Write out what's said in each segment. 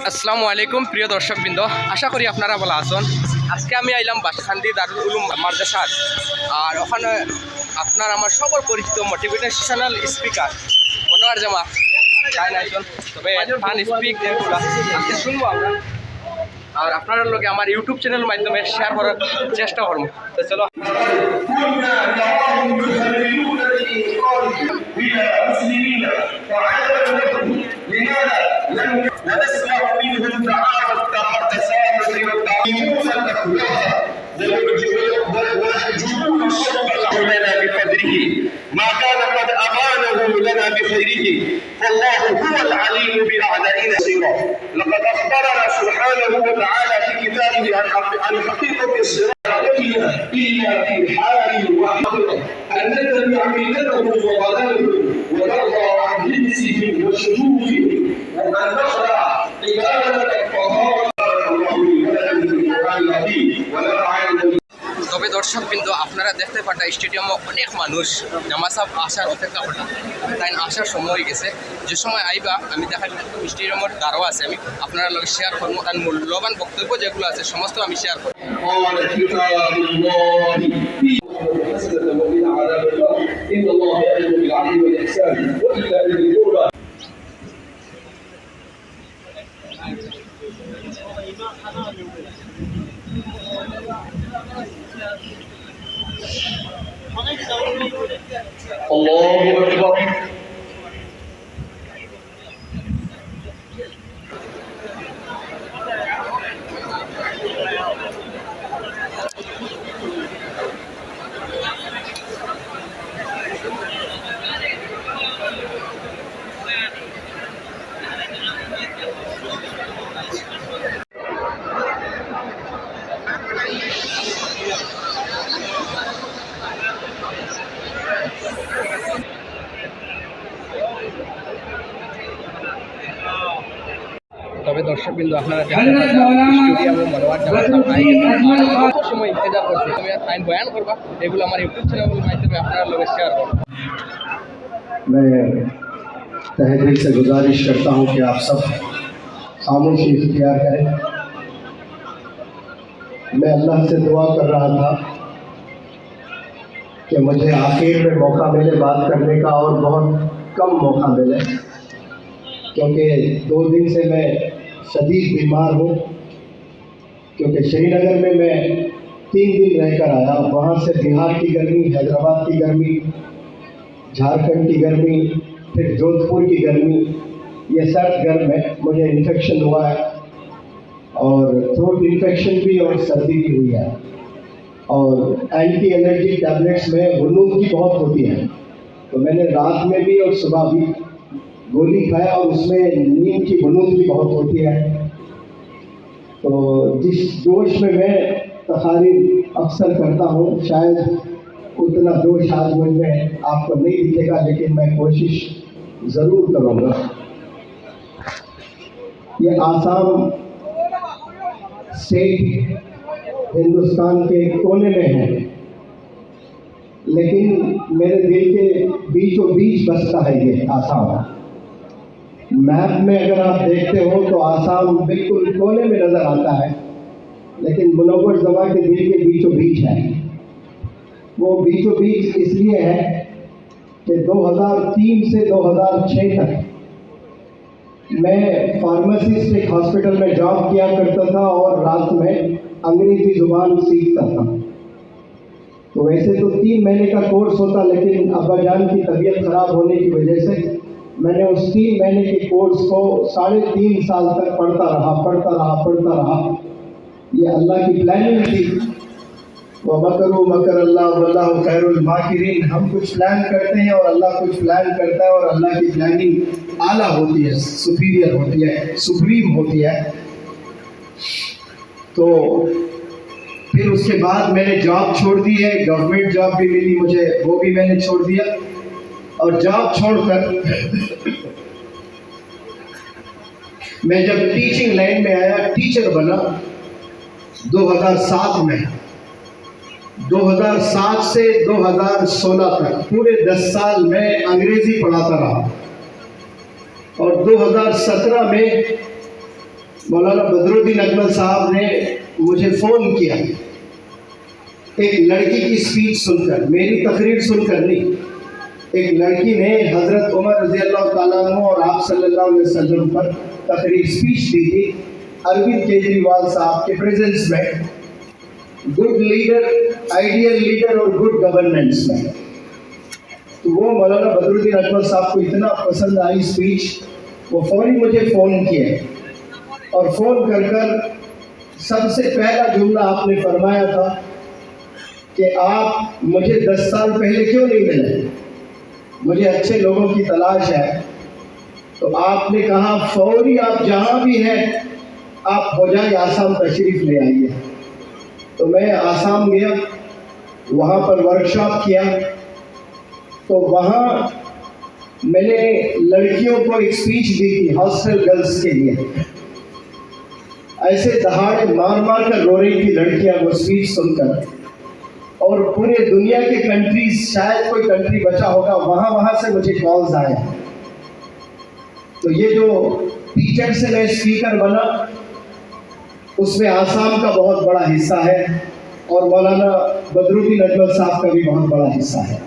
আসসালামু আলাইকুম প্রিয় দর্শকবৃন্দ, আশা করি আপনারা ভালো আছেন। আজকে আমি আইলাম বাসখান্দি দারুল উলুম মাদ্রাসার, আর ওখানে আপনার আমার সবার পরিচিত মোটিভেশনাল স্পিকার মনোয়ার জামা তাই নাইছেন। তবে ফান স্পিক যেগুলো আজকে শুনবো আমরা, আর আপনার লগে আমার ইউটিউব চ্যানেলের মাধ্যমে শেয়ার করার চেষ্টা করবো। তো চলো। ونسمع منهم تعارف التسامح والجنون الشرب لنا بقدره ما كان قد أبانه لنا بخيره فالله هو العليم بأعدائنا سيرا. لقد أخبرنا سبحانه وتعالى في كتابه عن حقيقة الصراط إلا في حال واحدة أن نتبع ملتهم وضلالهم ونرضى عن جنسهم وشذوذهم وأن نخضع عبادة الطهارة তবে দর্শক কিন্তু আপনারা দেখতে পাটা স্টেডিয়ামে অনেক মানুষ নামাজ আসার অপেক্ষা করলাম, তাই আসার সময় হয়ে গেছে। যে সময় আইবা আমি দেখার স্টেডিয়ামের দ্বারও আছে, আমি আপনারা লগে শেয়ার করবো, কারণ মূল্যবান বক্তব্য যেগুলো আছে সমস্ত আমি শেয়ার করবো। الله أكبر. তবে দর্শকবৃন্দ আপনারা সময় ইন্তজার করছে, তুমি টাইম বয়ান করবা, এগুলো আমার ইউটিউব চ্যানেলের মাধ্যমে আপনারা লোক শেয়ার করবো। मैं तहे दिल से गुजारिश करता हूँ कि आप सब खामोशी इख्तियार करें। मैं अल्लाह से दुआ कर रहा था कि मुझे आखिर में मौका मिले बात करने का, और बहुत कम मौका मिले, क्योंकि 2 दिन से मैं शदीद बीमार हूँ। क्योंकि श्रीनगर में मैं 3 दिन रहकर आया, वहाँ से बिहार की गर्मी, हैदराबाद की गर्मी, झारखंड की गर्मी, फिर जोधपुर की गर्मी, ये सर्द गर्म है। मुझे इन्फेक्शन हुआ है, और थ्रोट इन्फेक्शन भी और सर्दी भी हुई है, और एंटी एलर्जी टैबलेट्स में वनून की बहुत होती है, तो मैंने रात में भी और सुबह भी गोली खाया, और उसमें नींद की वनून की बहुत होती है। तो जिस जोश में मैं तकारीर अक्सर करता हूँ, शायद उतना जोश आज मुझ में आपको नहीं दिखेगा, लेकिन मैं कोशिश ज़रूर करूँगा। ये आसाम स्टेट हिंदुस्तान के कोने में है, लेकिन मेरे दिल के बीचों बीच बसता है ये आसाम। मैप में अगर आप देखते हो तो आसाम बिल्कुल कोने में नज़र आता है, लेकिन मुनव्वर ज़मा के दिल के बीचों बीच है। वो बीचों बीच इसलिए है कि 2003 से 2006 तक मैं फार्मासिस्ट एक हॉस्पिटल में जॉब किया करता था, और रात में अंग्रेज़ी ज़ुबान सीखता था। तो वैसे तो 3 महीने का कोर्स होता, लेकिन अब्बा जान की तबीयत ख़राब होने की वजह से मैंने उस 3 महीने के कोर्स को 3.5 साल तक पढ़ता रहा। ये अल्लाह की प्लानिंग थी। व मकरू मकर अल्लाह वल्लाहु खैरुल माकिरीन। हम कुछ प्लान करते हैं और अल्लाह कुछ प्लान करता है, और अल्लाह की प्लानिंग आला होती है, सुपीरियर होती है, सुप्रीम होती है। तो फिर उसके बाद मैंने जॉब छोड़ दी है, गवर्नमेंट जॉब भी मिली मुझे, वो भी मैंने छोड़ दिया। और जॉब छोड़कर मैं जब टीचिंग लाइन में आया, टीचर बना 2007 में। 2007 से 2016 तक पूरे 10 साल मैं अंग्रेजी पढ़ाता रहा, और 2017 में मौलाना बदरुद्दीन अकमल साहब ने मुझे फ़ोन किया एक लड़की की स्पीच सुनकर, मेरी तकरीर सुनकर नहीं। एक लड़की ने हज़रत उमर रज़ी अल्लाह ताला अन्हु और आप सल्लल्लाहु अलैहि वसल्लम पर तकरीर स्पीच दी थी अरविंद केजरीवाल साहब के प्रेजेंस में, गुड लीडर, आइडियल लीडर और गुड गवर्नेंस में। तो वो मौलाना बदरुद्दीन अकमल साहब को इतना पसंद आई स्पीच, वो फ़ौरी मुझे फ़ोन किए और फ़ोन कर कर सबसे पहला जुमला आपने फरमाया था कि आप मुझे 10 साल पहले क्यों नहीं मिले, मुझे अच्छे लोगों की तलाश है। तो आपने कहा फौरी आप जहाँ भी हैं आप हो जाए आसाम तशरीफ़ ले आइए। तो मैं आसाम गया, वहाँ पर वर्कशॉप किया। तो वहाँ मैंने लड़कियों को एक स्पीच दी थी हॉस्टल गर्ल्स के लिए। ऐसे दहाड़े मार मार कर रो रही थी लड़कियाँ वो स्पीच सुनकर, और पूरे दुनिया के कंट्रीज, शायद कोई कंट्री बचा होगा, वहाँ से मुझे कॉल्स आए। तो ये जो टीचर से मैं स्पीकर बना उसमें आसाम का बहुत बड़ा हिस्सा है और मौलाना बदरुद्दीन अकमल साहब का भी बहुत बड़ा हिस्सा है।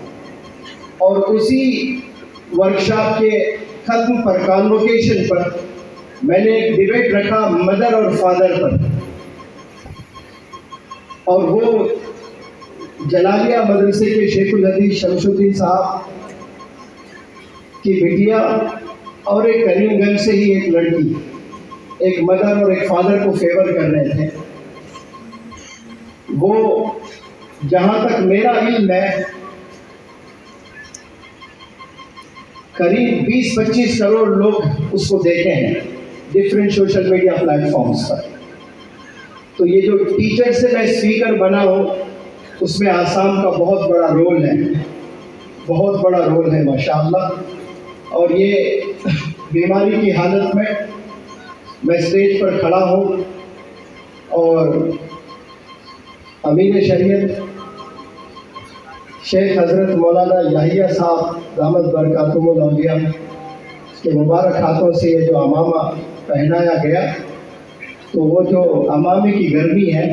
और उसी वर्कशॉप के खत्म पर, कॉन्वोकेशन पर, मैंने एक डिबेट रखा मदर और फादर पर, और वो जलालिया मदरसे के शेखुल हदीस शमशुद्दीन साहब की बिटिया और एक करीमगंज से ही एक लड़की, एक मदर और एक फादर को फेवर कर रहे थे। वो जहाँ तक मेरा इल्म है करीब 20-25 करोड़ लोग उसको देखे हैं डिफरेंट सोशल मीडिया प्लेटफॉर्म्स पर। तो ये जो टीचर से मैं स्पीकर बना हूँ उसमें आसाम का बहुत बड़ा रोल है, बहुत बड़ा रोल है माशाअल्लाह। और ये बीमारी की हालत में मैं स्टेज पर खड़ा हूँ और अमीर शरीयत शेख हज़रत मौलाना याहिया साहब दामद बरकातुहुल औलिया के मुबारक हाथों से ये जो अमामा पहनाया गया, तो वो जो अमामे की गर्मी है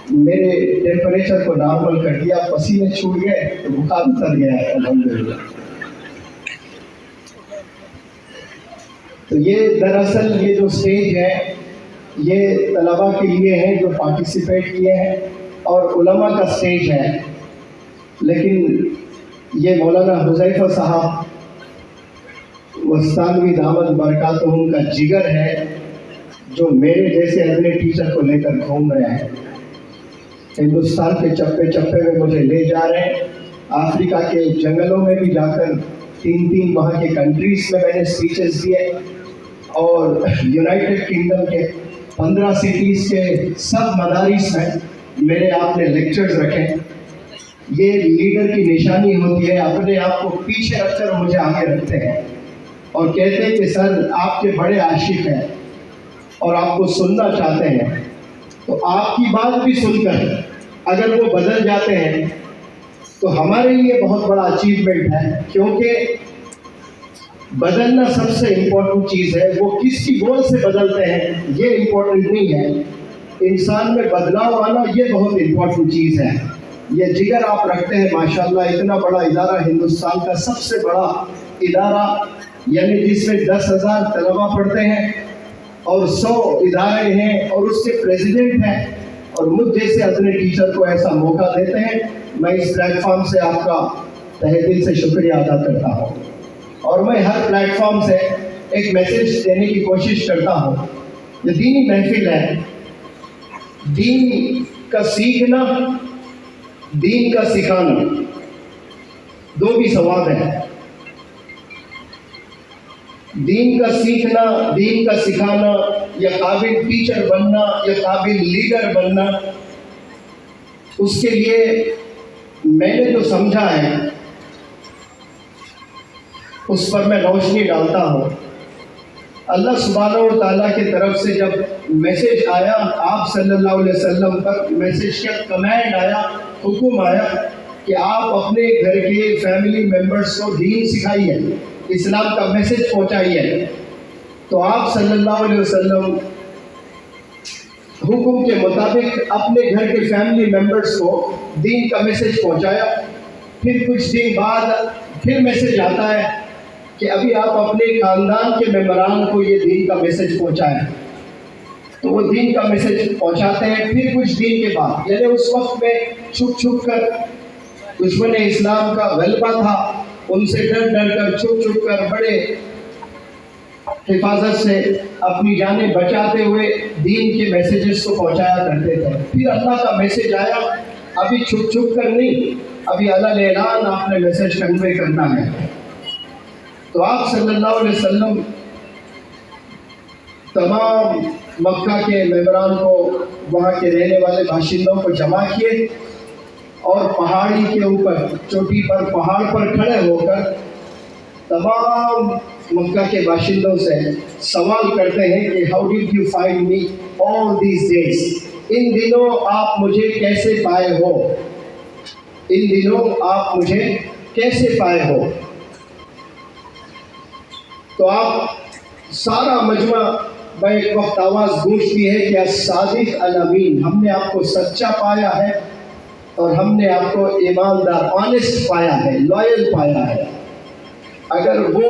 मेरे टेम्परेचर को नॉर्मल कर दिया, पसीने छूट गए तो बुखार उतर गया है अल्हम्दुलिल्लाह। तो ये दरअसल ये जो स्टेज है ये तलबा के लिए है जो पार्टिसिपेट किए हैं और उलमा का स्टेज है, लेकिन ये मौलाना हुज़ैफ़ा साहब वस्तानवी दामद बरकातुहुम का जिगर है जो मेरे जैसे अपने टीचर को लेकर घूम रहे हैं। हिंदुस्तान के चप्पे चप्पे में मुझे ले जा रहे हैं, अफ्रीका के जंगलों में भी जाकर 3 वहाँ के कंट्रीज़ में मैंने स्पीचेस दिए, और यूनाइटेड किंगडम के 15 सिटीज़ के सब मदारिस में मेरे आपने लेक्चर्स रखे। ये लीडर की निशानी होती है, अपने आप को पीछे रखकर मुझे आगे रखते हैं और कहते हैं कि सर आपके बड़े आशिक हैं और आपको सुनना चाहते हैं। तो आपकी बात भी सुनकर अगर वो बदल जाते हैं तो हमारे लिए बहुत बड़ा अचीवमेंट है, क्योंकि बदलना सबसे इम्पोर्टेंट चीज़ है। वो किसकी बोल से बदलते हैं ये इम्पोर्टेंट नहीं है, इंसान में बदलाव आना ये बहुत इम्पोर्टेंट चीज़ है। ये जिगर आप रखते हैं माशाल्लाह, इतना बड़ा इदारा, हिंदुस्तान का सबसे बड़ा इदारा, यानी जिसमें 10,000 तलबा पढ़ते हैं और 100 इदारे हैं और उसके प्रेसिडेंट हैं, और मुझ जैसे अपने टीचर को ऐसा मौका देते हैं। मैं इस प्लेटफॉर्म से आपका तहे दिल से शुक्रिया अदा करता हूँ, और मैं हर प्लेटफॉर्म से एक मैसेज देने की कोशिश करता हूँ। ये दीनी महफिल है, दीन का सीखना, दीन का सिखाना, दो भी सवाब है। दीन का सीखना, दीन का सिखाना, या काबिल टीचर बनना या काबिल लीडर बनना, उसके लिए मैंने जो समझा है उस पर मैं रोशनी डालता हूँ। अल्लाह सुब्हानहू व तआला की तरफ से जब मैसेज आया आप सल्लल्लाहु अलैहि वसल्लम पर, मैसेज का कमांड आया, हुक्म आया कि आप अपने घर के फैमिली मेम्बर्स को दीन सिखाइए, इस्लाम का मैसेज पहुँचाइए। तो आप सल्लल्लाहु अलैहि वसल्लम हुक्म के मुताबिक अपने घर के फैमिली मेंबर्स को दीन का मैसेज पहुंचाया। फिर कुछ दिन बाद फिर मैसेज आता है कि अभी आप अपने ख़ानदान के मेम्बरान को ये दीन का मैसेज पहुंचाएं। तो वो दीन का मैसेज पहुंचाते हैं। फिर कुछ दिन के बाद, यानी उस वक्त में छुप छुप कर दुश्मन इस्लाम का गलबा था, उनसे डर डर कर छुप छुप कर बड़े हिफाजत से अपनी जानें बचाते हुए दीन के मैसेजेस को पहुंचाया करते थे। फिर अल्लाह का मैसेज आया, अभी छुप छुप कर नहीं, अभी अल्लाह ऐलान आपने मैसेज कन्वे करना है। तो आप सल्लल्लाहु अलैहि वसल्लम तमाम मक्का के मेम्बरान को, वहाँ के रहने वाले बाशिंदों को जमा किए और पहाड़ी के ऊपर, चोटी पर, पहाड़ पर खड़े होकर तमाम मक्का के बाशिंदों से सवाल करते हैं कि how did you find me all these days, इन दिनों आप मुझे कैसे पाए हो, इन दिनों आप मुझे कैसे पाए हो। तो आप सारा मजमा एक वक्त आवाज़ गूंजती है कि सादिक अल अमीन, हमने आपको सच्चा पाया है और हमने आपको ईमानदार, ऑनेस्ट पाया है, लॉयल पाया है। अगर वो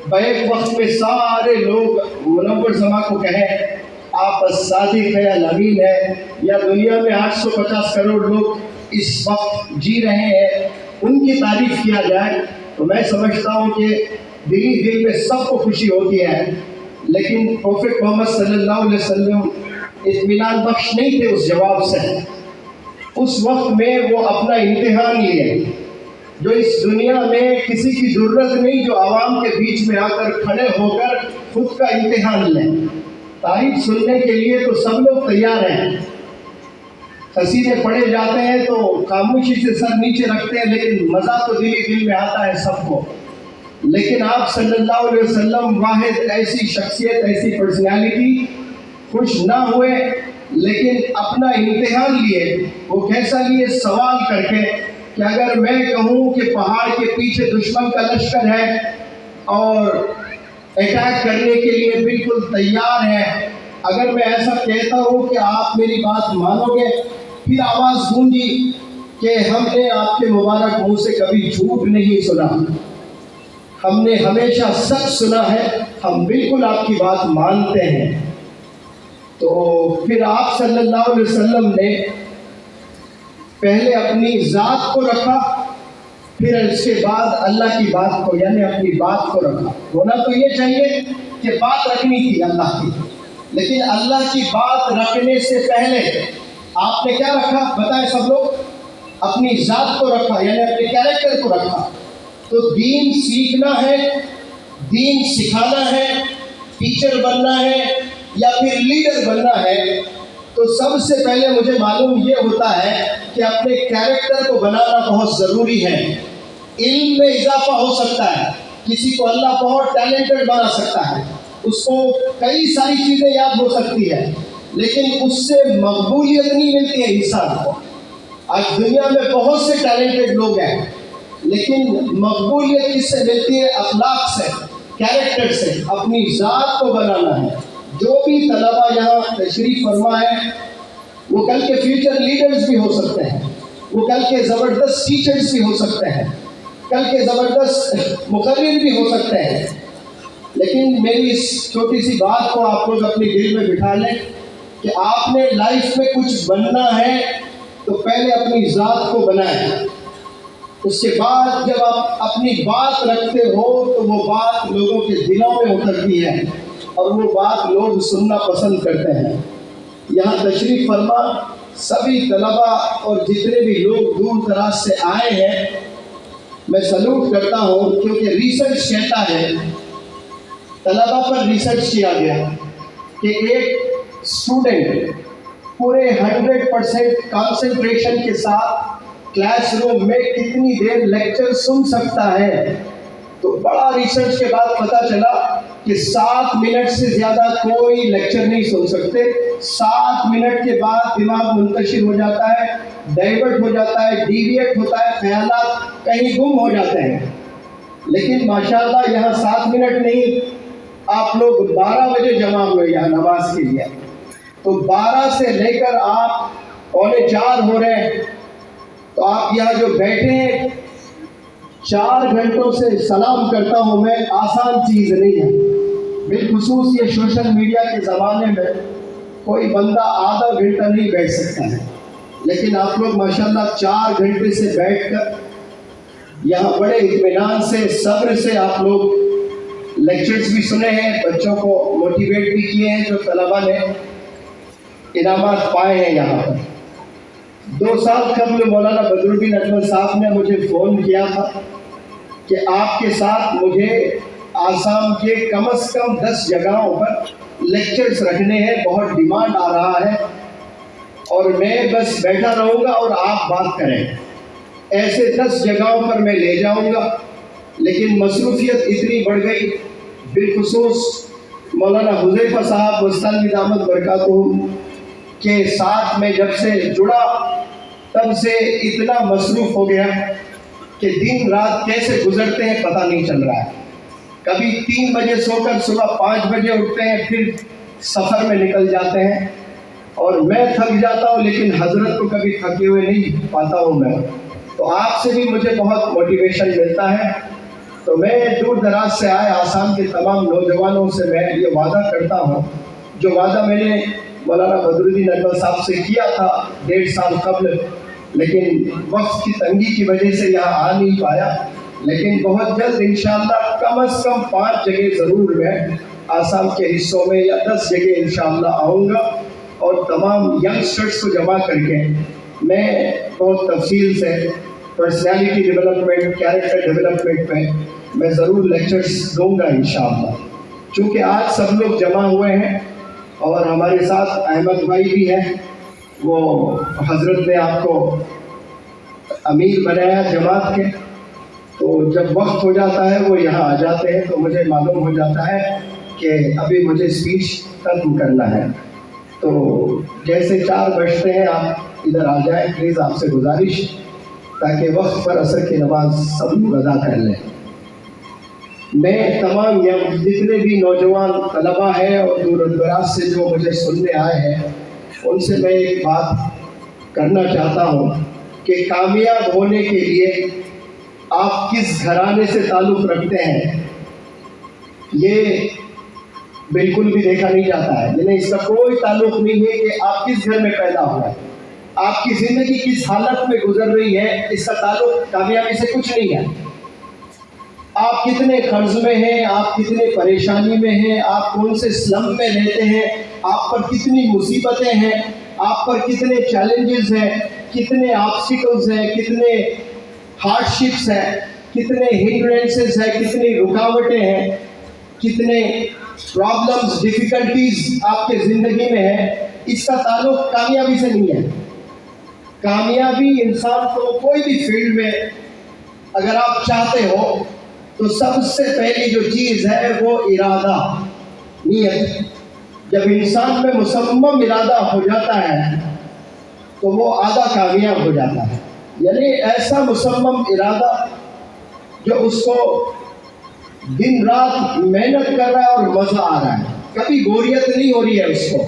बैक वक्त में सारे लोग मुनव्वर ज़मा को कहें आप सादिक है, अल अमीन है, या दुनिया में 850 करोड़ लोग इस वक्त जी रहे हैं, उनकी तारीफ किया जाए, तो मैं समझता हूँ कि दिल में सबको खुशी होती है। लेकिन प्रोफेट मोहम्मद सल्लल्लाहु अलैहि वसल्लम इत्मीनान बख्श नहीं थे उस जवाब से। उस वक्त में वो अपना इम्तिहान लिए, जो इस दुनिया में किसी की ज़रूरत नहीं, जो आवाम के बीच में आकर खड़े होकर खुद का इम्तिहान लें। तारीफ सुनने के लिए तो सब लोग तैयार हैं, कसीदे पढ़े जाते हैं तो खामोशी से सर नीचे रखते हैं, लेकिन मज़ा तो दिल में आता है सबको। लेकिन आप सल्लल्लाहु अलैहि वसल्लम वाहिद ऐसी शख्सियत, ऐसी पर्सनालिटी, खुश ना हुए लेकिन अपना इम्तिहान लिए। वो कैसा लिए? सवाल करके कि अगर मैं कहूँ कि पहाड़ के पीछे दुश्मन का लश्कर है और अटैक करने के लिए बिल्कुल तैयार है, अगर मैं ऐसा कहता हूँ कि आप मेरी बात मानोगे? फिर आवाज़ गूंजी कि हमने आपके मुबारक मुँह से कभी झूठ नहीं सुना, हमने हमेशा सच सुना है, हम बिल्कुल आपकी बात मानते हैं। तो फिर आप सल्लल्लाहु अलैहि वसल्लम ने पहले अपनी ज़ात को रखा, फिर इसके बाद अल्लाह की बात को, यानी अपनी बात को रखा। होना तो ये चाहिए कि बात रखनी थी अल्लाह की, लेकिन अल्लाह की बात रखने से पहले आपने क्या रखा बताएं सब लोग? अपनी ज़ात को रखा, यानी अपने कैरेक्टर को रखा। तो दीन सीखना है, दीन सिखाना है, टीचर बनना है या फिर लीडर बनना है, तो सबसे पहले मुझे मालूम ये होता है कि अपने कैरेक्टर को बनाना बहुत ज़रूरी है। इल्म में इजाफा हो सकता है, किसी को अल्लाह बहुत टैलेंटेड बना सकता है, उसको कई सारी चीज़ें याद हो सकती है, लेकिन उससे मकबूलियत नहीं मिलती है इंसान को। आज दुनिया में बहुत से टैलेंटेड लोग हैं, लेकिन मकबूलियत किससे मिलती है? अखलाक से, कैरेक्टर से। अपनी ज़ात को बनाना है। जो भी तलबा यहाँ तशरीफ़ फरमा है, वो कल के फ्यूचर लीडर्स भी हो सकते हैं, वो कल के ज़बरदस्त टीचर्स भी हो सकते हैं, कल के ज़बरदस्त मुक़र्रिर भी हो सकते हैं। लेकिन मेरी इस छोटी सी बात को आप लोग अपने दिल में बिठा लें कि आपने लाइफ में कुछ बनना है तो पहले अपनी ज़ात को बनाएं। उसके बाद जब आप अपनी बात रखते हो तो वो बात लोगों के दिलों में उतरती है और वो बात लोग सुनना पसंद करते हैं। यहाँ तशरीफ़ फरमा सभी तलबा और जितने भी लोग दूर दराज से आए हैं, मैं सलूट करता हूँ, क्योंकि रिसर्च कहता है, तलबा पर रिसर्च किया गया कि एक स्टूडेंट पूरे 100% कंसंट्रेशन के साथ क्लासरूम में कितनी देर लेक्चर सुन सकता है। तो बड़ा रिसर्च के बाद पता चला कि 7 मिनट से ज़्यादा कोई लेक्चर नहीं सुन सकते। 7 मिनट के बाद दिमाग मुंतशिर हो जाता है, डाइवर्ट हो जाता है, डिविएट होता है, ख्यालात कहीं गुम हो जाते हैं। लेकिन माशाल्लाह यहाँ 7 मिनट नहीं, आप लोग 12 बजे जमा हुए यहाँ नमाज के लिए। तो 12 से लेकर आप 3:45 हो रहे हैं, तो आप यहाँ जो बैठे हैं 4 घंटों से सलाम करता हूँ मैं, आसान चीज़ नहीं है। बिलखुसूस ये सोशल मीडिया के ज़माने में कोई बंदा आधा घंटा नहीं बैठ सकता है, लेकिन आप लोग माशाल्लाह 4 घंटे से बैठकर यहाँ बड़े इत्मीनान से, सब्र से आप लोग लेक्चर्स भी सुने हैं, बच्चों को मोटिवेट भी किए हैं, जो तलबा ने इनामात पाए हैं यहाँ पर। 2 साल कबल मौलाना बदरुद्दीन अकबर साहब ने मुझे फ़ोन किया था कि आपके साथ मुझे आसाम के कम से कम 10 जगहों पर लेक्चर्स रखने हैं, बहुत डिमांड आ रहा है और मैं बस बैठा रहूँगा और आप बात करें। ऐसे 10 जगहों पर मैं ले जाऊँगा, लेकिन मसरूफियत इतनी बढ़ गई, बिलखुसूस मौलाना हुज़ैफ़ा साहब वस्तानी दामद बरकातुहू के साथ में जब से जुड़ा तब से इतना मसरूफ़ हो गया कि दिन रात कैसे गुजरते हैं पता नहीं चल रहा है। कभी 3 बजे सोकर सुबह 5 बजे उठते हैं, फिर सफ़र में निकल जाते हैं और मैं थक जाता हूँ, लेकिन हजरत को कभी थके हुए नहीं पाता हूँ मैं। तो आपसे भी मुझे बहुत मोटिवेशन मिलता है। तो मैं दूर दराज से आए आसाम के तमाम नौजवानों से मैं ये वादा करता हूँ, जो वादा मैंने मौलाना बदरुद्दीन अकबर साहब से किया था 1.5 साल कबल, लेकिन वक्त की तंगी की वजह से यहाँ आ नहीं पाया, लेकिन बहुत जल्द इंशाअल्लाह कम से कम 5 जगह ज़रूर मैं आसाम के हिस्सों में या 10 जगह इंशाअल्लाह आऊँगा और तमाम यंगस्टर्स को जमा करके मैं बहुत तफसील से पर्सनैलिटी डेवलपमेंट, कैरेक्टर डेवलपमेंट पे मैं ज़रूर लेक्चर्स दूँगा इंशाअल्लाह। चूँकि आज सब लोग जमा हुए हैं और हमारे साथ अहमद भाई भी हैं, वो हज़रत ने आपको अमीर बनाया जमात के, तो जब वक्त हो जाता है वो यहाँ आ जाते हैं, तो मुझे मालूम हो जाता है कि अभी मुझे स्पीच खत्म करना है। तो जैसे 4 बजते हैं आप इधर आ जाएं प्लीज़, आपसे गुजारिश, ताकि वक्त पर असर की नमाज सब लोग अदा कर लें। मैं तमाम जितने भी नौजवान तलबा हैं और दूर दराज से जो मुझे सुनने आए हैं, उनसे मैं एक बात करना चाहता हूँ कि कामयाब होने के लिए आप किस घराने से ताल्लुक़ रखते हैं ये बिल्कुल भी देखा नहीं जाता है। यानी इसका कोई ताल्लुक़ नहीं है कि आप किस घर में पैदा हुए, आपकी ज़िंदगी किस हालत में गुजर रही है, इसका ताल्लुक़ कामयाबी से कुछ नहीं है। आप कितने कर्ज में हैं, आप कितने परेशानी में हैं, आप कौन से स्लम में रहते हैं, आप पर कितनी मुसीबतें हैं, आप पर कितने चैलेंजेस हैं, कितने ऑब्स्टिकल्स हैं, कितने हार्डशिप्स हैं, कितने हिंड्रेंसेस हैं, कितनी रुकावटें हैं, कितने प्रॉब्लम्स, डिफ़िकल्टीज आपके ज़िंदगी में है, इसका ताल्लुक़ कामयाबी से नहीं है। कामयाबी इंसान को कोई भी फील्ड में अगर आप चाहते हो तो सबसे पहली जो चीज़ है वो इरादा, नीयत। जब इंसान में मुसम्मम इरादा हो जाता है तो वो आधा कामयाब हो जाता है। यानी ऐसा मुसम्मम इरादा जो उसको दिन रात मेहनत कर रहा है और मज़ा आ रहा है, कभी बोरियत नहीं हो रही है उसको,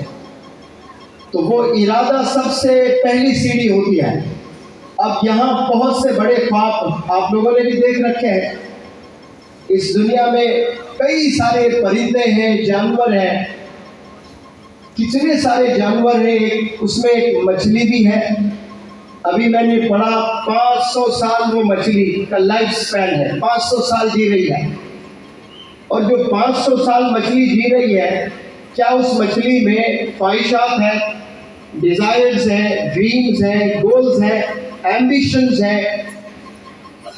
तो वो इरादा सबसे पहली सीढ़ी होती है। अब यहाँ बहुत से बड़े ख्वाब आप लोगों ने भी देख रखे हैं। इस दुनिया में कई सारे परिंदे हैं, जानवर हैं, कितने सारे जानवर हैं, उसमें एक मछली भी है। अभी मैंने पढ़ा 500 साल वो मछली का लाइफ स्पैन है, 500 साल जी रही है। और जो 500 साल मछली जी रही है, क्या उस मछली में ख्वाहिशात हैं, डिज़ायर्स हैं, ड्रीम्स हैं, गोल्स हैं, एम्बिशंस हैं?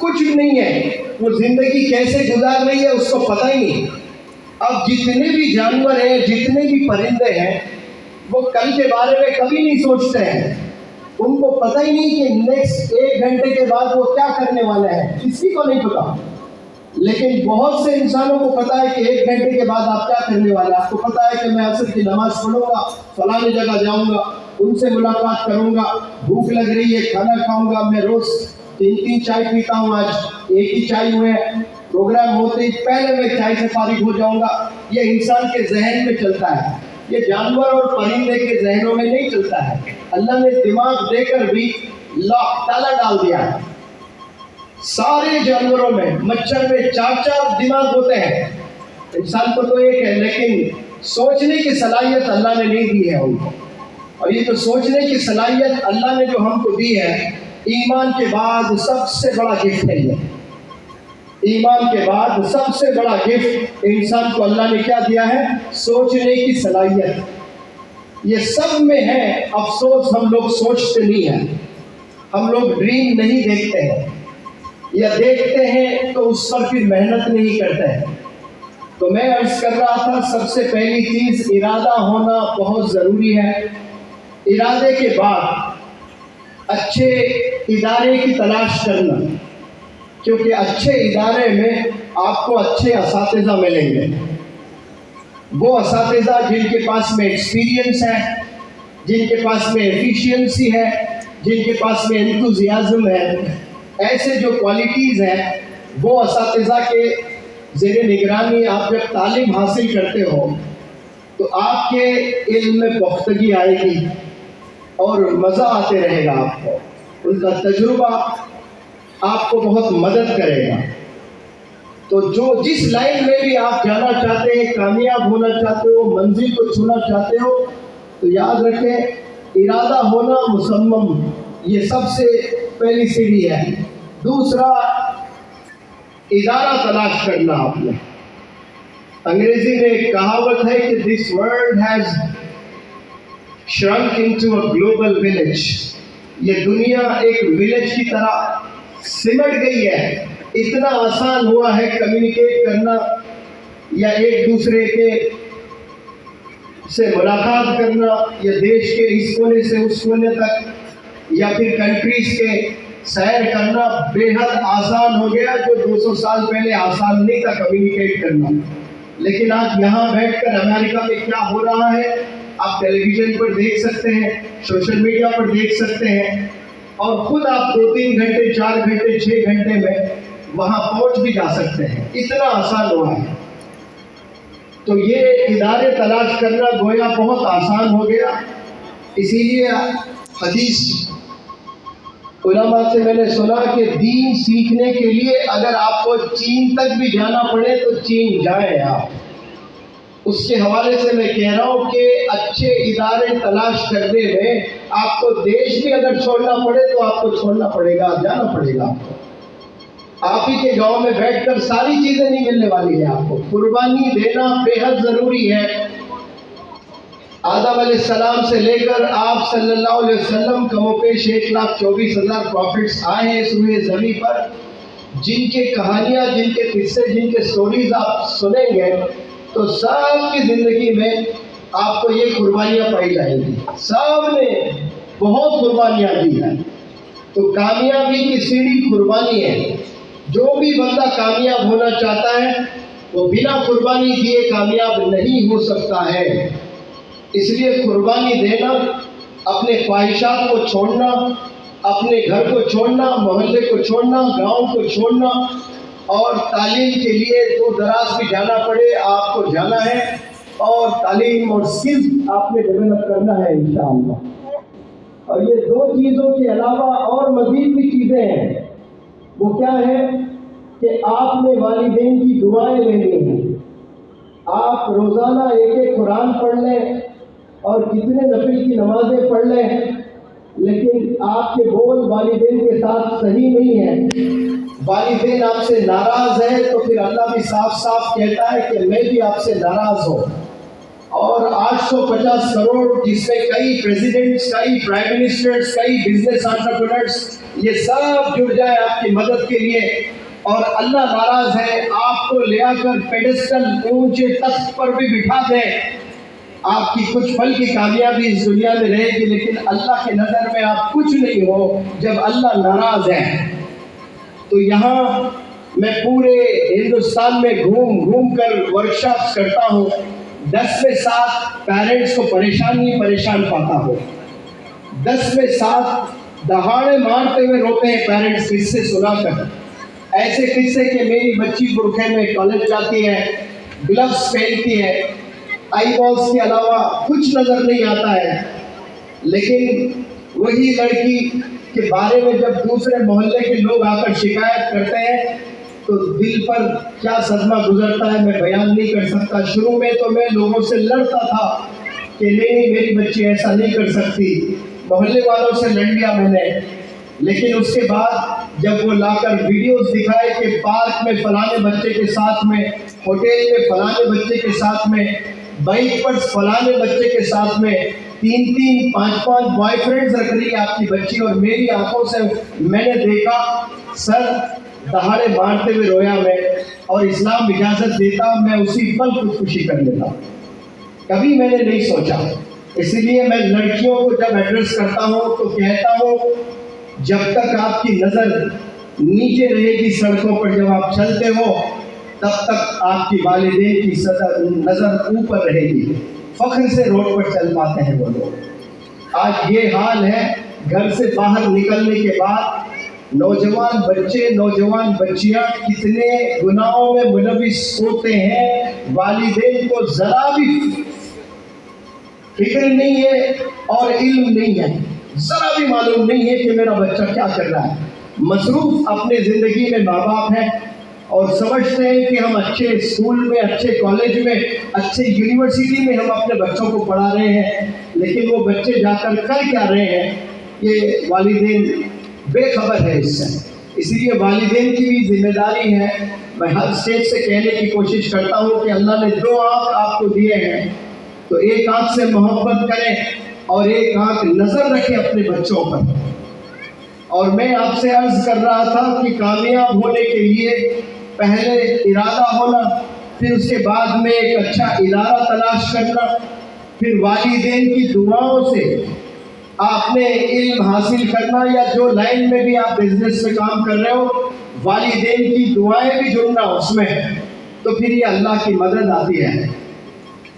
कुछ भी नहीं है। वो ज़िंदगी कैसे गुजार रही है उसको पता ही नहीं। अब जितने भी जानवर हैं, जितने भी परिंदे हैं, वो कल के बारे में कभी नहीं सोचते हैं। उनको पता ही नहीं कि नेक्स्ट 1 घंटे के बाद वो क्या करने वाले हैं, किसी को नहीं पता। लेकिन बहुत से इंसानों को पता है कि 1 घंटे के बाद आप क्या करने वाले हैं। आपको पता है कि मैं असर की नमाज पढ़ूंगा, फलानी जगह जाऊंगा, उनसे मुलाकात करूंगा, भूख लग रही है, खाना खाऊंगा। मैं रोज़ 3 चाय पीता हूँ, आज 1 ही चाय हुए। प्रोग्राम होते ही पहले मैं चाय से फारिग हो जाऊंगा। ये इंसान के जहन में चलता है। یہ جانور اور پرندے کے ذہنوں میں نہیں چلتا ہے. اللہ نے دماغ دے کر بھی تالا ڈال دیا ہے. سارے جانوروں میں مچھر میں 4 دماغ ہوتے ہیں. انسان کو تو ایک ہے، لیکن سوچنے کی صلاحیت اللہ نے نہیں دی ہے ان کو. اور یہ تو سوچنے کی صلاحیت اللہ نے جو ہم کو دی ہے، ایمان کے بعد سب سے بڑا گفٹ ہے. یہ ایمان کے بعد سب سے بڑا گفٹ انسان کو اللہ نے کیا دیا ہے؟ سوچنے کی صلاحیت. یہ سب میں ہے. افسوس ہم لوگ سوچتے نہیں ہیں. ہم لوگ ڈریم نہیں دیکھتے ہیں، یا دیکھتے ہیں تو اس پر پھر محنت نہیں کرتے ہیں. تو میں عرض کر رہا تھا، سب سے پہلی چیز ارادہ ہونا بہت ضروری ہے. ارادے کے بعد اچھے ادارے کی تلاش کرنا، کیونکہ اچھے ادارے میں آپ کو اچھے اساتذہ ملیں گے. وہ اساتذہ جن کے پاس میں ایکسپیرینس ہے، جن کے پاس میں ایفیشینسی ہے، جن کے پاس میں انتھوزیازم ہے، ایسے جو کوالٹیز ہیں، وہ اساتذہ کے زیر نگرانی آپ جب تعلیم حاصل کرتے ہو تو آپ کے علم میں پختگی آئے گی اور مزہ آتے رہے گا. آپ کو ان کا تجربہ آپ کو بہت مدد کرے گا. تو جس لائن میں بھی آپ جانا چاہتے ہیں، کامیاب ہونا چاہتے ہو، منزل کو چھونا چاہتے ہو، تو یاد رکھیں ارادہ ہونا مصمم، یہ سب سے پہلی سیڑھی ہے. دوسرا ادارہ تلاش کرنا. آپ نے انگریزی میں ایک کہاوت ہے کہ this world has shrunk into a global village. یہ دنیا ایک ولیج کی طرح سمٹ گئی ہے. اتنا آسان ہوا ہے کمیونیکیٹ کرنا یا ایک دوسرے کے سے ملاقات کرنا، یا دیش کے اس کونے سے اس کونے تک، یا پھر کنٹریز کے سیر کرنا بے حد آسان ہو گیا، جو 200 سال پہلے آسان نہیں تھا کمیونیکیٹ کرنا. لیکن آج یہاں بیٹھ کر امریکہ میں کیا ہو رہا ہے آپ ٹیلی ویژن پر دیکھ سکتے ہیں، سوشل میڈیا پر دیکھ سکتے ہیں، اور خود آپ 2-3 گھنٹے 4 گھنٹے 6 گھنٹے میں وہاں پہنچ بھی جا سکتے ہیں. اتنا آسان ہوا ہے. تو یہ ادارے تلاش کرنا گویا بہت آسان ہو گیا. اسی لیے حدیث علماء سے میں نے سنا کہ دین سیکھنے کے لیے اگر آپ کو چین تک بھی جانا پڑے تو چین جائیں آپ. اس کے حوالے سے میں کہہ رہا ہوں کہ اچھے ادارے تلاش کرنے میں آپ کو دیش بھی اگر چھوڑنا پڑے تو آپ کو چھوڑنا پڑے گا، جانا پڑے گا. آپ کو آپ ہی کے گاؤں میں بیٹھ کر ساری چیزیں نہیں ملنے والی ہیں. آپ کو قربانی دینا بے حد ضروری ہے. آدم علیہ السلام سے لے کر آپ صلی اللہ علیہ وسلم کم و بیش 1,24,000 پروفٹس آئے ہیں اس روئے زمین پر، جن کے کہانیاں، جن کے قصے، جن کے سٹوریز آپ سنیں گے تو سب کی زندگی میں آپ کو یہ قربانیاں پائی جائیں گی. سب نے بہت قربانیاں دی ہیں. تو کامیابی کی سیڑھی قربانی ہے. جو بھی بندہ کامیاب ہونا چاہتا ہے وہ بنا قربانی دیے کامیاب نہیں ہو سکتا ہے. اس لیے قربانی دینا، اپنے خواہشات کو چھوڑنا، اپنے گھر کو چھوڑنا، محلے کو چھوڑنا، گاؤں کو چھوڑنا، اور تعلیم کے لیے دور دراز بھی جانا پڑے آپ کو جانا ہے، اور تعلیم اور سکلز آپ نے ڈیولپ کرنا ہے انشاءاللہ. اور یہ 2 چیزوں کے علاوہ اور مزید بھی چیزیں ہیں. وہ کیا ہے کہ آپ نے والدین کی دعائیں لینی ہیں. آپ روزانہ ایک قرآن پڑھ لیں اور کتنے نفل کی نمازیں پڑھ لیں، لیکن آپ کے بول والدین کے ساتھ صحیح نہیں ہیں، والدین آپ سے ناراض ہیں، تو پھر اللہ بھی صاف صاف کہتا ہے کہ میں بھی آپ سے ناراض ہوں. اور 850 کروڑ جس میں کئی پریزیڈنٹس، کئی پرائم منسٹرز، کئی بزنس انٹرپرینرز، یہ سب جڑ جائے آپ کی مدد کے لیے، اور اللہ ناراض ہے، آپ کو لے آ کر پیڈسٹل اونچے تخت پر بھی بٹھا دیں، آپ کی کچھ پل کی کامیابی اس دنیا میں رہے گی، لیکن اللہ کی نظر میں آپ کچھ نہیں ہو جب اللہ ناراض ہے. تو یہاں میں پورے ہندوستان میں گھوم کر ورکشاپس کرتا ہوں. 10 میں 7 پیرنٹس کو پریشان پاتا ہوں. 10 میں 7 دہاڑے مارتے ہوئے روتے ہیں پیرنٹس قصے سنا کر. ایسے قصے کہ میری بچی برقعے میں کالج جاتی ہے، گلوز پہنتی ہے، आई बॉल्स के अलावा कुछ नज़र नहीं आता है, लेकिन वही लड़की के बारे में जब दूसरे मोहल्ले के लोग आकर शिकायत करते हैं तो दिल पर क्या सदमा गुजरता है मैं बयान नहीं कर सकता। शुरू में तो मैं लोगों से लड़ता था कि नहीं मेरी बच्ची ऐसा नहीं कर सकती, मोहल्ले वालों से लड़ लिया मैंने, लेकिन उसके बाद जब वो लाकर वीडियोस दिखाए कि पार्क में फलाने बच्चे के साथ में, होटल में फलाने बच्चे के साथ में, बाइक पर फलाने बच्चे के साथ में 3-3, 5-5 बॉयफ्रेंड्स रख रही है आपकी बच्ची, और मेरी आंखों से मैंने देखा, सर दहाड़े मारते हुए रोया मैं, और इस्लाम इजाज़त देता मैं उसी पल खुदकुशी कर लेता। कभी मैंने नहीं सोचा, इसीलिए मैं लड़कियों को जब एड्रेस करता हूँ तो कहता हूँ जब तक आपकी नज़र नीचे रहेगी सड़कों पर जब आप चलते हो, तब तक आपकी वालिदैन की नज़र ऊपर रहेगी, फख्र से रोड पर चल पाते हैं वो लोग। आज ये हाल है, घर से बाहर निकलने के बाद नौजवान बच्चे नौजवान बच्चियां कितने गुनाहों में मुलविस होते हैं, वालिदैन को ज़रा भी फिक्र नहीं है और इल्म नहीं है, ज़रा भी मालूम नहीं है कि मेरा बच्चा क्या कर रहा है। मसरूफ़ अपने ज़िंदगी में माँ बाप हैं और समझते हैं कि हम अच्छे स्कूल में, अच्छे कॉलेज में, अच्छे यूनिवर्सिटी में हम अपने बच्चों को पढ़ा रहे हैं, लेकिन वो बच्चे जाकर कर क्या रहे हैं ये वालिदैन बेखबर है इससे। इसीलिए वालिदैन की भी जिम्मेदारी है। मैं हर स्टेज से कहने की कोशिश करता हूँ कि अल्लाह ने 2 आँख आपको दिए हैं, तो एक आँख से मोहब्बत करें और एक आँख नज़र रखें अपने बच्चों पर। और मैं आपसे अर्ज़ कर रहा था कि कामयाब होने के लिए पहले इरादा होना, फिर उसके बाद में एक अच्छा इदारा तलाश करना, फिर वालिदैन की दुआओं से आपने इल्म हासिल करना, या जो लाइन में भी आप बिजनेस में काम कर रहे हो वालिदैन की दुआएं भी जुड़ना उसमें, तो फिर ये अल्लाह की मदद आती है।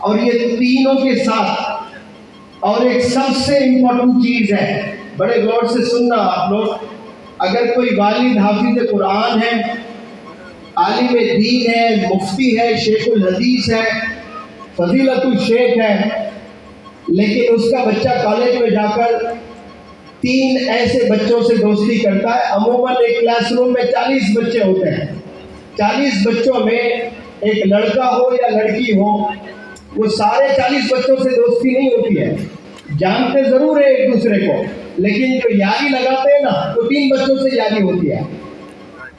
और ये तीनों के साथ और एक सबसे इम्पोर्टेंट चीज़ है, बड़े गौर से सुनना आप लोग, अगर कोई वालिद हाफिज कुरान है, आलिम दीन है, मुफ्ती है, शेखुल हदीस है, फजीलतुल शेख है, लेकिन उसका बच्चा कॉलेज में जाकर 3 ऐसे बच्चों से दोस्ती करता है। अमूमन एक क्लासरूम में 40 बच्चे होते हैं, 40 बच्चों में एक लड़का हो या लड़की हो, वो सारे 40 बच्चों से दोस्ती नहीं होती है, जानते ज़रूर है एक दूसरे को, लेकिन जो यारी लगाते हैं ना तो 3 बच्चों से यारी होती है।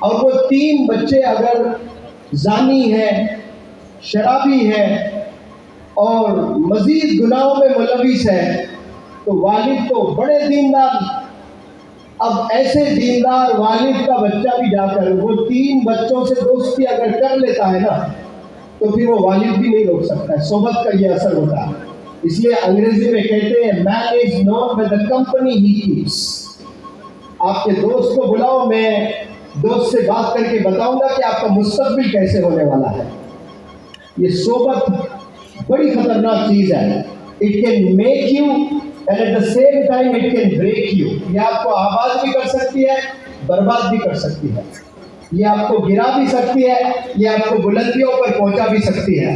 और वो 3 बच्चे अगर जानी है, शराबी है और मज़ीद गुनाहों में मुलविस है, तो वालिद तो बड़े दीनदार, अब ऐसे दीनदार वालिद का बच्चा भी जाकर वो 3 बच्चों से दोस्ती अगर कर लेता है ना, तो फिर वो वालिद भी नहीं रोक सकता है, सोबत का ये असर होता है। इसलिए अंग्रेजी में कहते हैं man is known by the company he keeps. आपके दोस्त को बुलाओ, मैं दोस्त से बात करके बताऊंगा कि आपका मुस्तकबिल कैसे होने वाला है। ये सोबत बड़ी खतरनाक चीज़ है, it can make you and at the same time it can break you. ये आपको आबाद भी कर सकती है, बर्बाद भी कर सकती है, ये आपको गिरा भी सकती है, ये आपको बुलंदियों पर पहुंचा भी सकती है।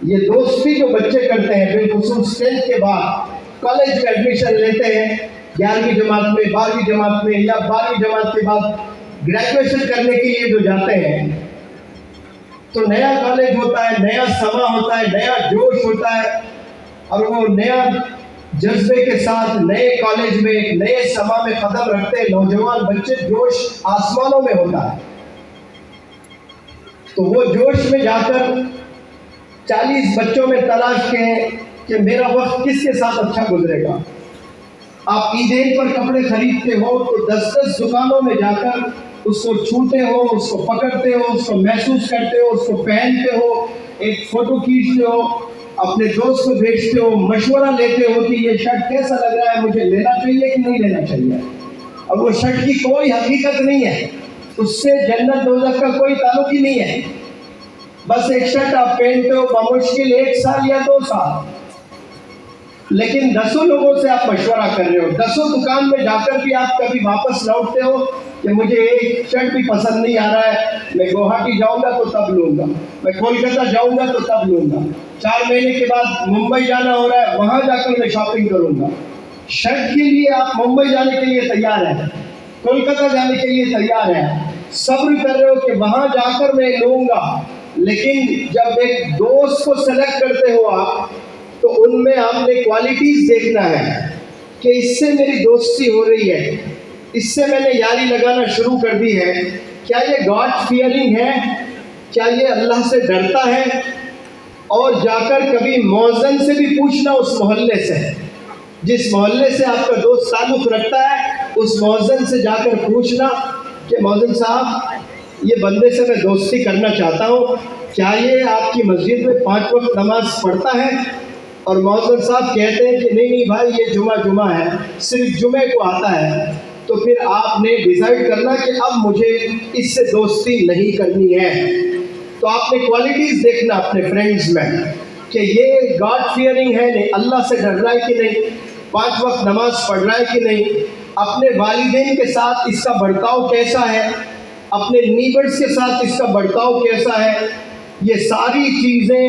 ये दोस्ती जो बच्चे करते हैं बिलखुसूस 10th के बाद कॉलेज में एडमिशन लेते हैं, 11वीं जमात में, 12वीं जमात में, या 12वीं जमात के बाद ग्रेजुएशन करने के लिए जो जाते हैं, तो नया कॉलेज होता है, नया समा होता है, नया जोश होता है, और वो नया जज्बे के साथ नए कॉलेज में, एक नए समा में कदम रखते हैं नौजवान बच्चे, जोश आसमानों में होता है। तो वो जोश में जाकर 40 बच्चों में तलाश के कि मेरा वक्त किसके साथ अच्छा गुजरेगा। आप ईदेन पर कपड़े खरीदते हो तो 10-10 दुकानों में जाकर उसको छूते हो, उसको पकड़ते हो, उसको महसूस करते हो, उसको पहनते हो, एक फ़ोटो खींचते हो, अपने दोस्त को भेजते हो, मशवरा लेते हो कि ये शर्ट कैसा लग रहा है, मुझे लेना चाहिए कि नहीं लेना चाहिए। और वो शर्ट की कोई हकीकत नहीं है, उससे जन्नत दोज़ख का कोई ताल्लुक ही नहीं है। बस एक शर्ट आप पहनते हो बमुश्किल 1 साल या 2 साल, लेकिन 10 लोगों से आप मशवरा कर रहे हो, 10 दुकान में जाकर भी आप कभी वापस लौटते हो کہ مجھے ایک شرٹ بھی پسند نہیں آ رہا ہے، میں گوہاٹی جاؤں گا تو تب لوں گا، میں کولکتہ جاؤں گا تو تب لوں گا، 4 مہینے کے بعد ممبئی جانا ہو رہا ہے، وہاں جا کر میں شاپنگ کروں گا۔ شرٹ کے لیے آپ ممبئی جانے کے لیے تیار ہیں، کولکتہ جانے کے لیے تیار ہیں، صبر کر رہے ہو کہ وہاں جا کر میں لوں گا، لیکن جب ایک دوست کو سلیکٹ کرتے ہو آپ تو ان میں آپ نے کوالٹیز دیکھنا ہے کہ اس سے میری دوستی ہو رہی ہے، اس سے میں نے یاری لگانا شروع کر دی ہے، کیا یہ گاڈ فیئرنگ ہے، کیا یہ اللہ سے ڈرتا ہے؟ اور جا کر کبھی مؤذن سے بھی پوچھنا، اس محلے سے، جس محلے سے آپ کا دوست تعلق رکھتا ہے، اس مؤذن سے جا کر پوچھنا کہ مؤذن صاحب یہ بندے سے میں دوستی کرنا چاہتا ہوں، کیا یہ آپ کی مسجد میں 5 وقت نماز پڑھتا ہے؟ اور مؤذن صاحب کہتے ہیں کہ نہیں بھائی یہ جمعہ ہے، صرف جمعے کو آتا ہے، تو پھر آپ نے ڈیسائیڈ کرنا کہ اب مجھے اس سے دوستی نہیں کرنی ہے۔ تو آپ نے کوالٹیز دیکھنا اپنے فرینڈز میں کہ یہ گاڈ فیئرنگ ہے، نہیں اللہ سے ڈر رہا ہے کہ نہیں، 5 وقت نماز پڑھ رہا ہے کہ نہیں، اپنے والدین کے ساتھ اس کا برتاؤ کیسا ہے، اپنے نیبرز کے ساتھ اس کا برتاؤ کیسا ہے۔ یہ ساری چیزیں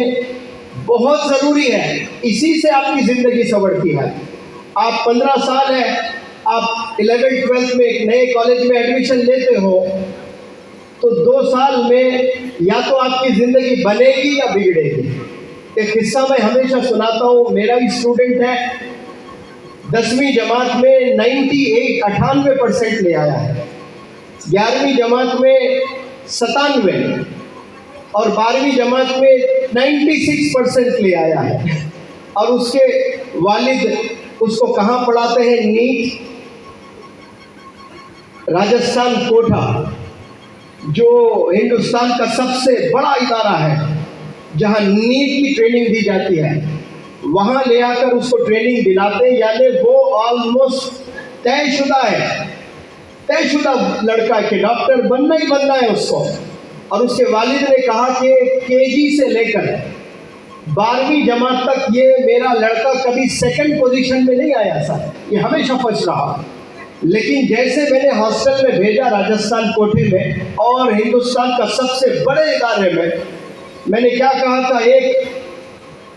بہت ضروری ہے، اسی سے آپ کی زندگی سنورتی ہے۔ آپ 15 سال ہیں، آپ 11th-12th میں ایک نئے کالج میں ایڈمیشن لیتے ہو تو 2 سال میں یا تو آپ کی زندگی بنے گی یا بگڑے گی۔ ایک قصہ میں ہمیشہ سناتا ہوں، میرا ہی اسٹوڈنٹ ہے، 10ویں جماعت میں 98% لے آیا ہے، 11ویں جماعت میں 97 اور 12ویں جماعت میں 96% لے آیا ہے، اور اس کے والد اس کو کہاں پڑھاتے ہیں؟ نیٹ، راجستھان کوٹا، جو ہندوستان کا سب سے بڑا ادارہ ہے جہاں نیٹ کی ٹریننگ دی جاتی ہے، وہاں لے آ کر اس کو ٹریننگ دلاتے ہیں، یعنی وہ آلموسٹ طے شدہ ہے، طے شدہ لڑکا کہ ڈاکٹر بننا ہی بننا ہے اس کو۔ اور اس کے والد نے کہا کہ KG سے لے کر 12ویں جماعت تک یہ میرا لڑکا کبھی 2nd پوزیشن میں نہیں آیا سر، یہ ہمیشہ فرسٹ رہا، لیکن جیسے میں نے ہاسٹل میں بھیجا راجستھان کوٹے میں اور ہندوستان کا سب سے بڑے ادارے میں نے کیا کہا تھا؟ ایک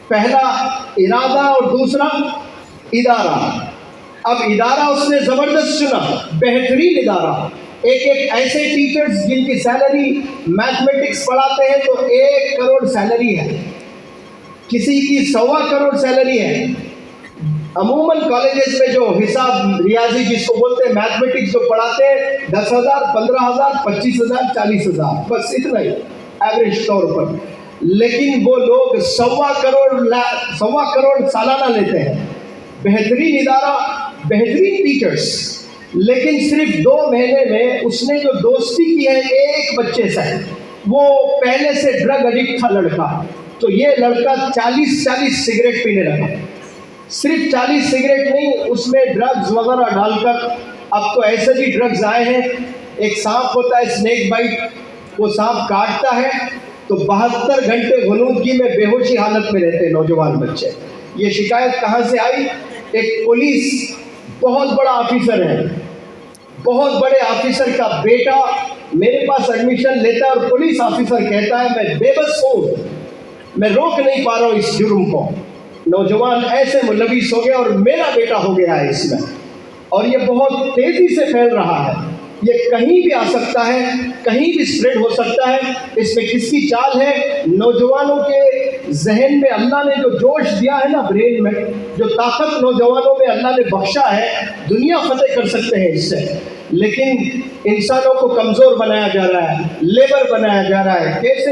پہلا ارادہ اور دوسرا ادارہ۔ اب ادارہ اس نے زبردست چنا، بہترین ادارہ، ایک ایسے ٹیچرز جن کی سیلری میتھمیٹکس پڑھاتے ہیں تو 1 کروڑ سیلری ہے، کسی کی 1.25 کروڑ سیلری ہے۔ عموماً کالجز میں جو حساب ریاضی جس کو بولتے ہیں میتھمیٹکس جو پڑھاتے ہیں 10,000 15,000 25,000 40,000، بس اتنا ہی ایوریج طور پر، لیکن وہ لوگ 1.25 کروڑ سالانہ لیتے ہیں۔ بہترین ادارہ، بہترین ٹیچرز، لیکن صرف 2 مہینے میں اس نے جو دوستی کی ہے ایک بچے سے، وہ پہلے سے ڈرگ ایڈکٹ تھا لڑکا، تو یہ لڑکا 40 سگریٹ پینے لگا، صرف 40 سگریٹ نہیں، اس میں ڈرگز وغیرہ ڈال کر، اب تو ایسے بھی ڈرگز آئے ہیں، ایک سانپ ہوتا ہے اسنیک بائٹ، وہ سانپ کاٹتا ہے تو 72 گھنٹے غنودگی میں بے ہوشی حالت میں رہتے ہیں نوجوان بچے۔ یہ شکایت کہاں سے آئی؟ ایک پولیس بہت بڑا آفیسر ہے، بہت بڑے آفیسر کا بیٹا میرے پاس ایڈمیشن لیتا ہے اور پولیس آفیسر کہتا ہے میں بے بس ہوں، میں روک نہیں پا رہا ہوں اس جرم کو۔ نوجوان ایسے ملوث ہو گیا اور میرا بیٹا ہو گیا ہے اس میں، اور یہ بہت تیزی سے پھیل رہا ہے، یہ کہیں بھی آ سکتا ہے، کہیں بھی اسپریڈ ہو سکتا ہے۔ اس میں کس کی چال ہے؟ نوجوانوں کے ذہن میں اللہ نے جو جوش دیا ہے نا، برین میں جو طاقت نوجوانوں میں اللہ نے بخشا ہے، دنیا فتح کر سکتے ہیں اس سے، لیکن انسانوں کو کمزور بنایا جا رہا ہے، لیبر بنایا جا رہا ہے، کیسے؟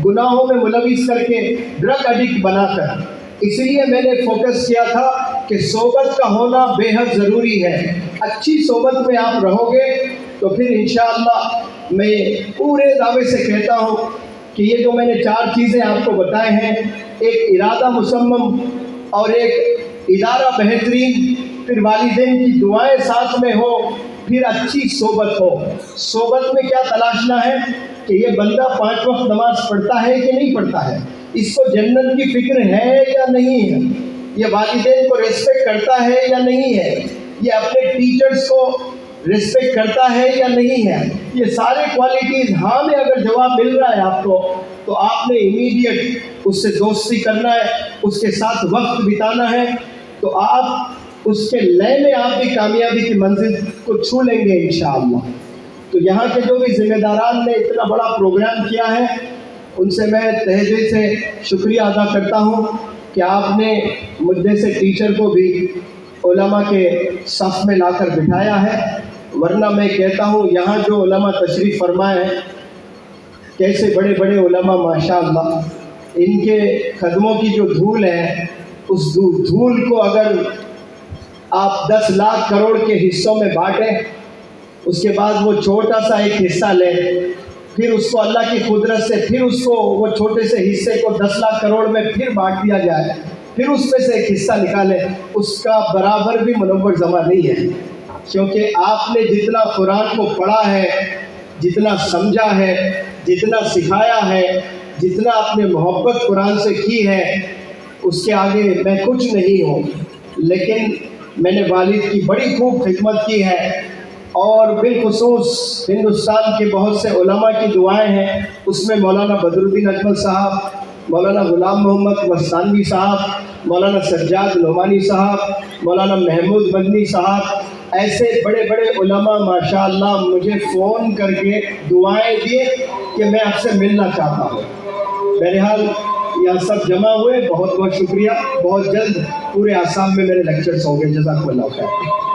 گناہوں میں ملوث کر کے، ڈرگ ایڈکٹ بنا کر۔ اس لیے میں نے فوکس کیا تھا کہ صحبت کا ہونا بے حد ضروری ہے۔ اچھی صحبت میں آپ رہو گے تو پھر انشاءاللہ میں پورے دعوے سے کہتا ہوں کہ یہ جو میں نے 4 چیزیں آپ کو بتائے ہیں، ایک ارادہ مصمم اور ایک ادارہ بہترین، پھر والدین کی دعائیں ساتھ میں ہو، پھر اچھی صحبت ہو۔ صحبت میں کیا تلاشنا ہے کہ یہ بندہ 5 وقت نماز پڑھتا ہے کہ نہیں پڑھتا ہے، اس کو جنت کی فکر ہے یا نہیں ہے، یہ والدین کو ریسپیکٹ کرتا ہے یا نہیں ہے، یہ اپنے ٹیچرز کو रिस्पेक्ट करता है या नहीं है। ये सारे क्वालिटीज़ हाँ में अगर जवाब मिल रहा है आपको, तो आपने इमीडिएट उससे दोस्ती करना है, उसके साथ वक्त बिताना है, तो आप उसके लय में आप भी कामयाबी की मंजिल को छू लेंगे इंशाअल्लाह। तो यहाँ के जो भी ज़िम्मेदारान ने इतना बड़ा प्रोग्राम किया है, उनसे मैं तहे दिल से शुक्रिया अदा करता हूँ कि आपने मुझ जैसे टीचर को भी उलमा के सफ़ में लाकर बिठाया है। वरना मैं कहता हूँ यहाँ जो उलमा तशरीफ़ फरमाए हैं, कैसे बड़े बड़े उलमा माशाअल्लाह, इनके कदमों की जो धूल है, उस धूल को अगर आप 10 लाख करोड़ के हिस्सों में बांटें, उसके बाद वो छोटा सा एक हिस्सा लें, फिर उसको अल्लाह की कुदरत से फिर उसको वो छोटे से हिस्से को 10 लाख करोड़ में फिर बांट दिया जाए, फिर उसमें से एक हिस्सा निकालें, उसका बराबर भी मुनव्वर जमा नहीं है। क्योंकि आपने जितना कुरान को पढ़ा है, जितना समझा है, जितना सिखाया है, जितना आपने मोहब्बत कुरान से की है, उसके आगे मैं कुछ नहीं हूँ। लेकिन मैंने वालिद की बड़ी खूब खिदमत की है, और बिलखुसूस हिंदुस्तान के बहुत से उलमा की दुआएं हैं। उसमें मौलाना बदरुद्दीन अजमल साहब, मौलाना गुलाम मोहम्मद वस्तानवी साहब, मौलाना सज्जाद नोमानी साहब, मौलाना महमूद मदनी साहब, ऐसे बड़े बड़े उलमा माशाअल्लाह मुझे फ़ोन करके दुआएं दिए कि मैं आपसे मिलना चाहता हूँ। बहरहाल यहाँ सब जमा हुए, बहुत बहुत शुक्रिया। बहुत जल्द पूरे आसाम में मेरे लेक्चर्स होंगे। जज़ाकल्लाह खैर।